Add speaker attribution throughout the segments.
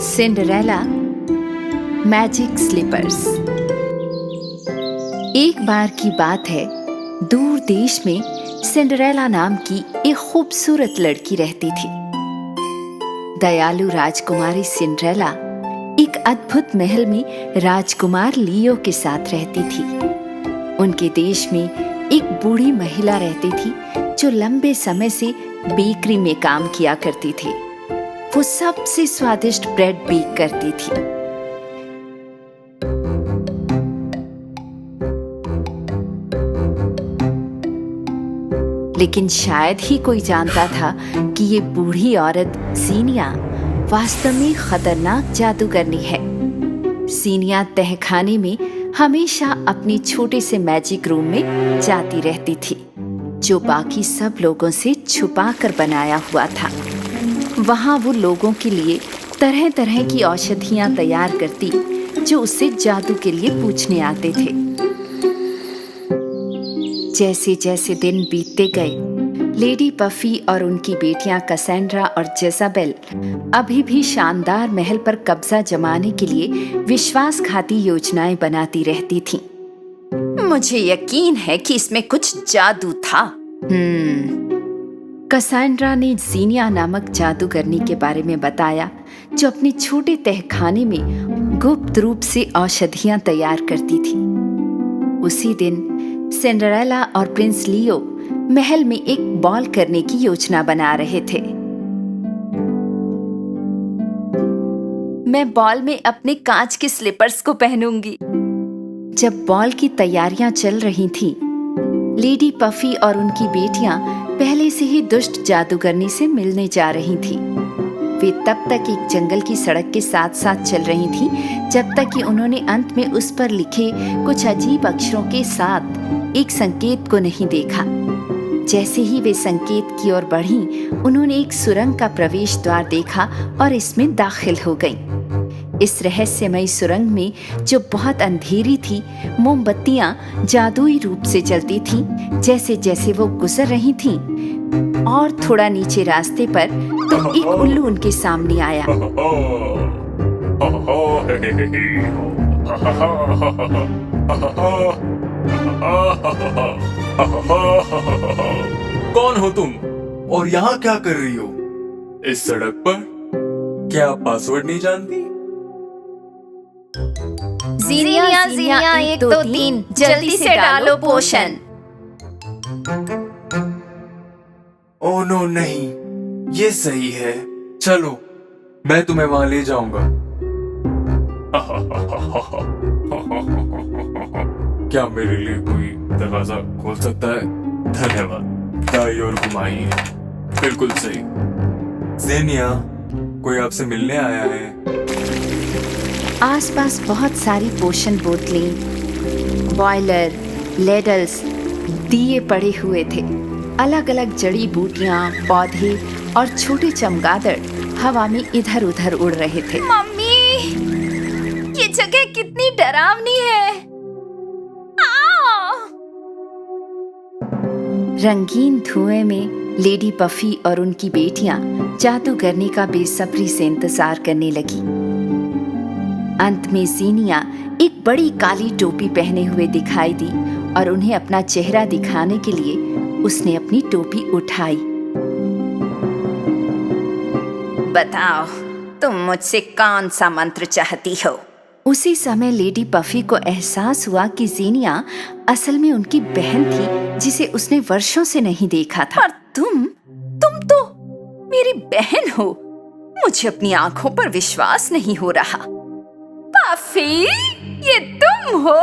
Speaker 1: Cinderella magic slippers. एक बार की बात है, दूर देश में सिंड्रेला नाम की एक खूबसूरत लड़की रहती थी। दयालु राजकुमारी सिंड्रेला एक अद्भुत महल में राजकुमार लियो के साथ रहती थी। उनके देश में एक बूढ़ी महिला रहती थी जो लंबे समय से बेकरी में काम किया करती थी। वो सबसे स्वादिष्ट ब्रेड बेक करती थी। लेकिन शायद ही कोई जानता था कि ये बूढ़ी औरत ज़ीनिया वास्तव में खतरनाक जादूगरनी है। ज़ीनिया तहखाने में हमेशा अपने छोटे से मैजिक रूम में जाती रहती थी, जो बाकी सब लोगों से छुपा कर बनाया हुआ था। वहाँ वो लोगों के लिए तरह तरह की औषधियाँ तैयार करती, जो उससे जादू के लिए पूछने आते थे। जैसे जैसे दिन बीतते गए, लेडी पफी और उनकी बेटियां कैसेंड्रा और जेज़ाबेल अभी भी शानदार महल पर कब्जा जमाने के लिए विश्वासघाती योजनाएं बनाती रहती थीं। मुझे यकीन है कि इसमें कुछ जादू था। कैसेंड्रा ने ज़ीनिया नामक जादूगरनी के बारे में बताया, जो अपने छोटे तहखाने में गुप्त रूप से औषधियां तैयार करती थी। उसी दिन सिंड्रेला और प्रिंस लियो महल में एक बॉल करने की योजना बना रहे थे। मैं बॉल में अपने कांच के स्लीपर्स को पहनूंगी। जब बॉल की तैयारियां चल रही थीं, लेडी पफी और उनकी बेटियां पहले से ही दुष्ट जादूगरनी से मिलने जा रही थीं। वे तब तक एक जंगल की सड़क के साथ साथ चल रही थीं, जब तक कि उन्होंने अंत में उस पर लिखे कुछ अजीब अक्षरों के साथ एक संकेत को नहीं देखा। जैसे ही वे संकेत की ओर बढ़ीं, उन्होंने एक सुरंग का प्रवेश द्वार देखा और इसमें दाखिल हो गईं। इस रहस्यमयी सुरंग में, जो बहुत अंधेरी थी, मोमबत्तियां जादुई रूप से जलती थीं। जैसे जैसे वो गुजर रही थीं, और थोड़ा नीचे रास्ते पर तो एक उल्लू उनके सामने आया।
Speaker 2: कौन हो तुम और यहाँ क्या कर रही हो इस सड़क पर? क्या आप पासवर्ड नहीं जानती?
Speaker 1: ज़ीनिया 1 2 3 जल्दी से डालो पोशन।
Speaker 2: ओह नो, नहीं, ये सही है। चलो, मैं तुम्हें वहां ले जाऊंगा। क्या मेरे लिए कोई दरवाजा खोल सकता है? धन्यवाद। दाई और घुमाइए। बिल्कुल सही। ज़ीनिया, कोई आपसे मिलने आया है।
Speaker 1: आसपास बहुत सारी पोशन बोतलें, बॉयलर, लेडल्स, दिए पड़े हुए थे। अलग अलग जड़ी बूटियां, पौधे और छोटे चमगादड़ हवा में इधर उधर उड़ रहे थे। मम्मी, ये जगह कितनी डरावनी है। रंगीन धुएं में लेडी पफी और उनकी बेटियां जादूगरनी का बेसब्री से इंतजार करने लगी। अंत में ज़ीनिया एक बड़ी काली टोपी पहने हुए दिखाई दी और उन्हें अपना चेहरा दिखाने के लिए उसने अपनी टोपी उठाई। बताओ, तुम मुझसे कौन सा मंत्र चाहती हो? उसी समय लेडी पफी को एहसास हुआ कि ज़ीनिया असल में उनकी बहन थी, जिसे उसने वर्षों से नहीं देखा था। और तुम तो मेरी बहन हो। मुझे अपनी आंखों पर विश्वास नहीं हो रहा। पफी, ये तुम हो?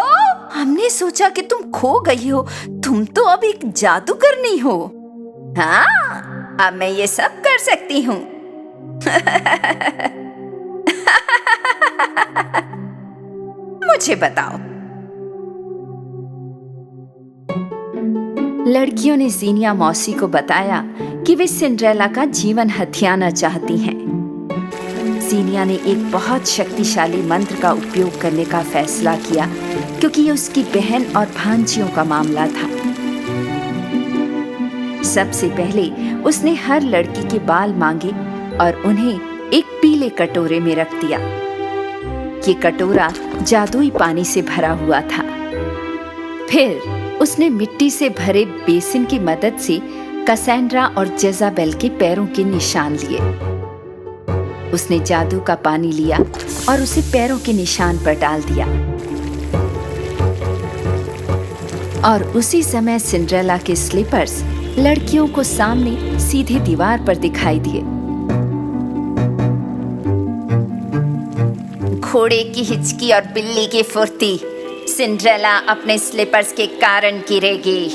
Speaker 1: हमने सोचा कि तुम खो गई हो। तुम तो अब एक जादूगरनी हो। हाँ, अब मैं ये सब कर सकती हूँ। मुझे बताओ। लड़कियों ने ज़ीनिया मौसी को बताया कि वे सिंड्रेला का जीवन हथियाना चाहती हैं। ज़ीनिया ने एक बहुत शक्तिशाली मंत्र का उपयोग करने का फैसला किया, क्योंकि ये उसकी बहन और भांजियों का मामला था। सबसे पहले उसने हर लड़की के बाल मांगे और उन्हें एक पीले कटोरे में रख दिया। ये कटोरा जादुई पानी से भरा हुआ था। फिर उसने मिट्टी से भरे बेसिन की मदद से कैसेंड्रा और जेजाबेल के पैरों के निशान लिए। उसने जादू का पानी लिया और उसे पैरों के निशान पर डाल दिया। और उसी समय सिंड्रेला के स्लीपर्स लड़कियों को सामने सीधे दीवार पर दिखाई दिए।
Speaker 3: घोड़े की हिचकी और बिल्ली की फुर्ती, सिंड्रेला अपने स्लीपर्स के कारण गिरेगी।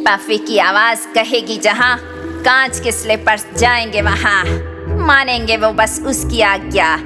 Speaker 3: पफी की आवाज कहेगी जहां, कांच के स्लीपर्स जाएंगे वहां। मानेंगे वो बस उसकी आज्ञा।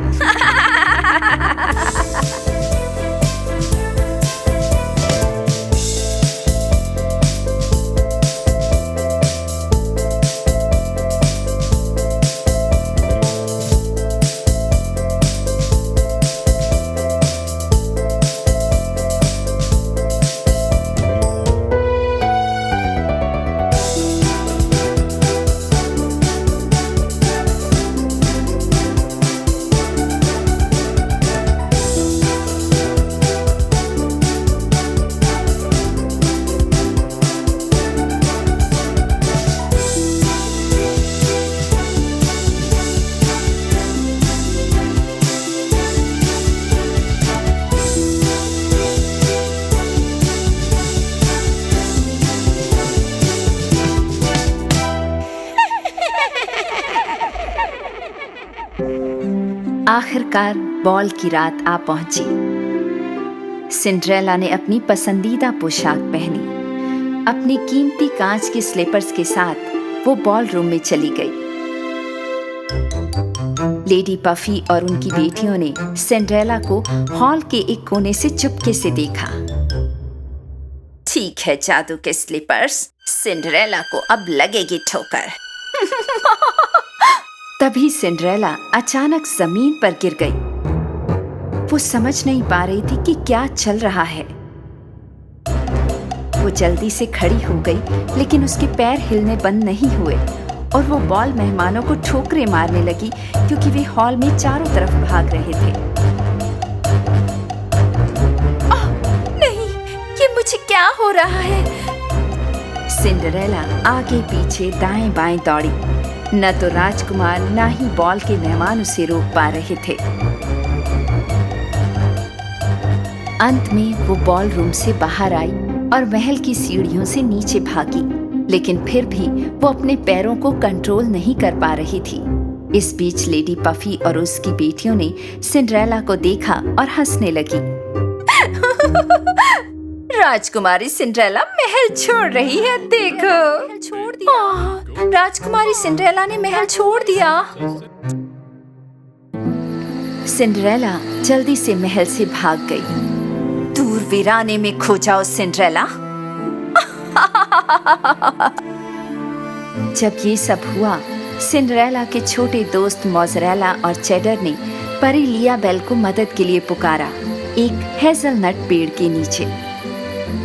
Speaker 1: आखिरकार बॉल की रात आ पहुंची। सिंड्रेला ने अपनी पसंदीदा पोशाक पहनी। अपनी कीमती कांच के स्लीपर्स के साथ वो बॉल रूम में चली गई। लेडी पफी और उनकी बेटियों ने सिंड्रेला को हॉल के एक कोने से चुपके से देखा।
Speaker 3: ठीक है जादू के स्लीपर्स, सिंड्रेला को अब लगेगी ठोकर।
Speaker 1: तभी सिंड्रेला अचानक जमीन पर गिर गई। वो समझ नहीं पा रही थी कि क्या चल रहा है। वो जल्दी से खड़ी हो गई, लेकिन उसके पैर हिलने बंद नहीं हुए और वो बॉल मेहमानों को ठोकरें मारने लगी क्योंकि वे हॉल में चारों तरफ भाग रहे थे।
Speaker 3: नहीं, ये मुझे क्या हो रहा है?
Speaker 1: सिंड्रेला आगे पीछे दाएं बाएं दौड़ी। न तो राजकुमार न ही बॉल के मेहमान उसे रोक पा रहे थे। अंत में वो बॉल रूम से बाहर आई और महल की सीढ़ियों से नीचे भागी, लेकिन फिर भी वो अपने पैरों को कंट्रोल नहीं कर पा रही थी। इस बीच लेडी पफी और उसकी बेटियों ने सिंड्रेला को देखा और हंसने लगी।
Speaker 3: राजकुमारी सिंड्रेला महल छोड़ रही है, देखो।
Speaker 1: छोड़ दिया।
Speaker 3: राजकुमारी सिंड्रेला ने महल छोड़ दिया।
Speaker 1: सिंड्रेला जल्दी से महल से भाग गई।
Speaker 3: दूर वीराने में खो जाओ सिंड्रेला।
Speaker 1: जब ये सब हुआ, सिंड्रेला के छोटे दोस्त मोज़रेला और चेडर ने परी लियाबेल को मदद के लिए पुकारा, एक हेज़लनट पेड़ के नीचे।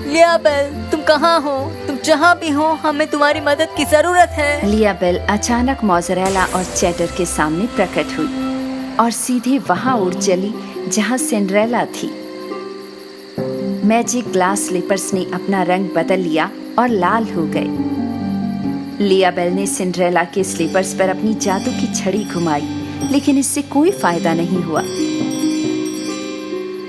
Speaker 4: लियाबेल, तुम कहाँ हो? तुम जहाँ भी हो, हमें तुम्हारी मदद की जरूरत है।
Speaker 1: लियाबेल अचानक मोज़रेला और चेडर के सामने प्रकट हुई और सीधे वहां उड़ चली जहां सिंड्रेला थी। मैजिक ग्लास स्लीपर्स ने अपना रंग बदल लिया और लाल हो गए। लियाबेल ने सिंड्रेला के स्लीपर्स पर अपनी जादू की छड़ी घुमाई, लेकिन इससे कोई फायदा नहीं हुआ।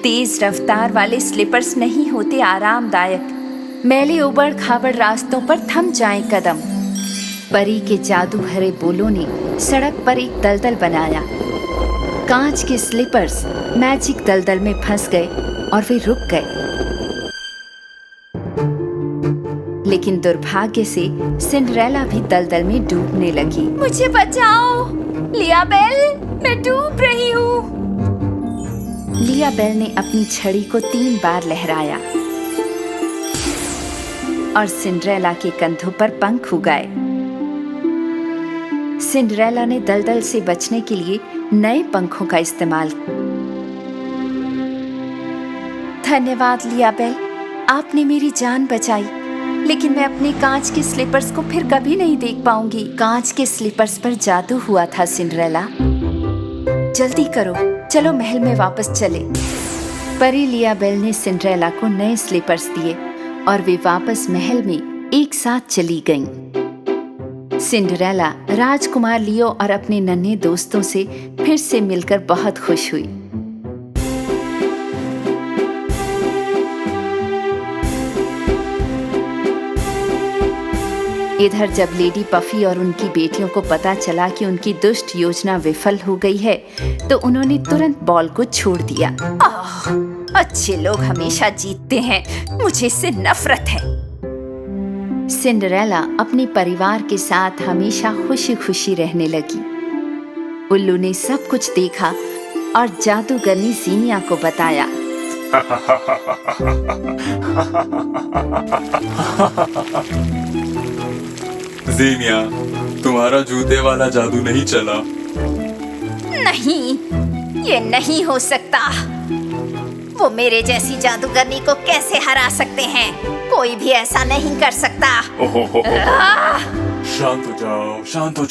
Speaker 3: तेज रफ्तार वाले स्लीपर्स नहीं होते आरामदायक। मैले उबड़ खाबड़ रास्तों पर थम जाएं कदम।
Speaker 1: परी के जादू भरे बोलों ने सड़क पर एक दलदल बनाया। कांच के स्लीपर्स मैजिक दलदल में फंस गए और वे रुक गए। लेकिन दुर्भाग्य से सिंड्रेला भी दलदल में डूबने लगी।
Speaker 3: मुझे बचाओ लियाबेल, मैं डूब रही हूँ।
Speaker 1: लियाबेल ने अपनी छड़ी को 3 बार लहराया और सिंड्रेला के कंधों पर पंख उगाए। सिंड्रेला ने दलदल से बचने के लिए नए पंखों का इस्तेमाल किया।
Speaker 3: धन्यवाद लियाबेल, आपने मेरी जान बचाई।
Speaker 1: लेकिन मैं अपने कांच के स्लीपर्स को फिर कभी नहीं देख पाऊंगी। कांच के स्लीपर्स पर जादू हुआ था सिंड्रेला। जल्दी करो, चलो महल में वापस चले। परी लियाबेल ने सिंड्रेला को नए स्लीपर्स दिए और वे वापस महल में एक साथ चली गईं। सिंड्रेला राजकुमार लियो और अपने नन्हे दोस्तों से फिर से मिलकर बहुत खुश हुई। इधर जब लेडी पफी और उनकी बेटियों को पता चला कि उनकी दुष्ट योजना विफल हो गई है, तो उन्होंने तुरंत बॉल को छोड़ दिया।
Speaker 3: अच्छे लोग हमेशा जीतते हैं, मुझे इससे नफरत है।
Speaker 1: सिंड्रेला अपने परिवार के साथ हमेशा खुशी खुशी रहने लगी। उल्लू ने सब कुछ देखा और जादूगरनी ज़ीनिया को बताया।
Speaker 2: ज़ीनिया, तुम्हारा जूते वाला जादू नहीं चला।
Speaker 3: नहीं, ये नहीं हो सकता। वो मेरे जैसी जादूगरनी को कैसे हरा सकते हैं? कोई भी ऐसा नहीं कर सकता।
Speaker 2: शांत हो जाओ, शांत हो